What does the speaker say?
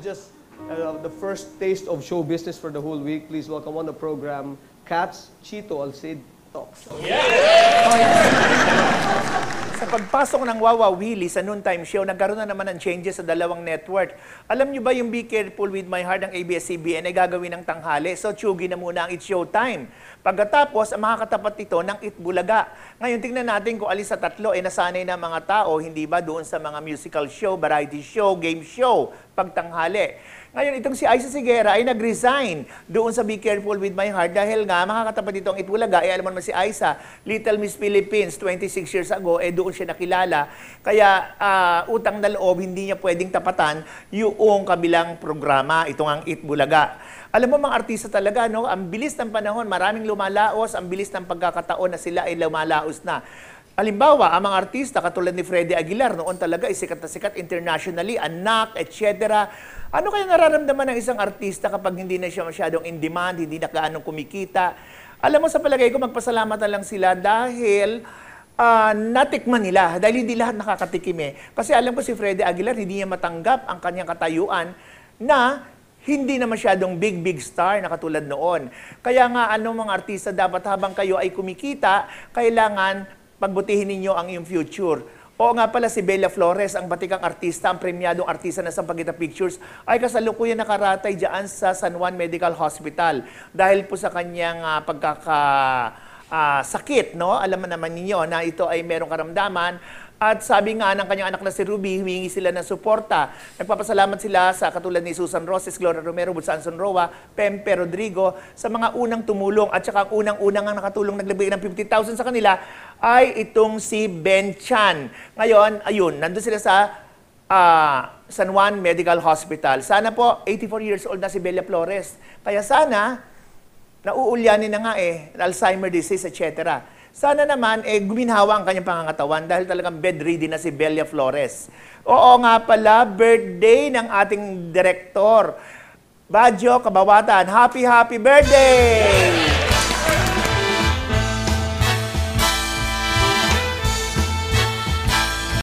just the first taste of show business for the whole week. Please welcome on the program, Cats, Chito Alcid Talks. Sa pagpasok ng Wawa Willie sa noontime show, nagkaroon na naman ng changes sa dalawang network. Alam niyo ba yung Be Careful With My Heart ng ABS-CBN ay gagawin ng tanghali? So, tsugi na muna ang It's Showtime. Pagkatapos, ang makakatapat ito ng Itbulaga. Ngayon, tingnan natin kung alis sa tatlo, nasanay na mga tao, hindi ba doon sa mga musical show, variety show, game show, pagtanghali. Ngayon, itong si Aisa Sigera ay nag-resign doon sa Be Careful With My Heart dahil nga makakatapat dito ang Itbulaga. Alam mo naman si Aisa, Little Miss Philippines, 26 years ago, doon siya nakilala. Kaya utang na loob, hindi niya pwedeng tapatan yung kabilang programa, itong ang Itbulaga. Alam mo mga artista talaga, no? Ang bilis ng panahon, maraming lumalaos, ang bilis ng pagkakataon na sila ay lumalaos na. Halimbawa, ang mga artista katulad ni Freddy Aguilar, noon talaga sikat na sikat internationally, anak, etc. Ano kaya nararamdaman ng isang artista kapag hindi na siya masyadong in demand, hindi na gaanong kumikita? Alam mo, sa palagay ko, magpasalamat na lang sila dahil natikman nila. Dahil hindi lahat nakakatikim eh. Kasi alam ko si Freddy Aguilar, hindi niya matanggap ang kanyang katayuan na hindi na masyadong big star na katulad noon. Kaya nga, mga artista dapat habang kayo ay kumikita, kailangan pagbutihin ninyo ang iyong future. Oo nga pala, si Bella Flores, ang batikang artista, ang premyadong artista na Sampaguita Pictures, ay kasalukuyan nakaratay dyan sa San Juan Medical Hospital. Dahil po sa kanyang sakit, no? Alam naman ninyo na ito ay merong karamdaman. At sabi nga ng kanyang anak na si Ruby, humingi sila ng suporta. Nagpapasalamat sila sa katulad ni Susan Roses, Gloria Romero, Budsanson Roa, Pempe Rodrigo, sa mga unang tumulong. At saka ang unang-unang ang nakatulong, naglagay ng 50,000 sa kanila, ay itong si Ben Chan. Ngayon, ayun, nandun sila sa San Juan Medical Hospital. Sana po, 84 years old na si Bella Flores. Kaya sana, nauulyanin na nga Alzheimer disease, etc. Sana naman, guminhawa ang kanyang pangangatawan dahil talagang bedridden na si Bella Flores. Oo nga pala, birthday ng ating direktor, Badjo Kabawatan. Happy birthday!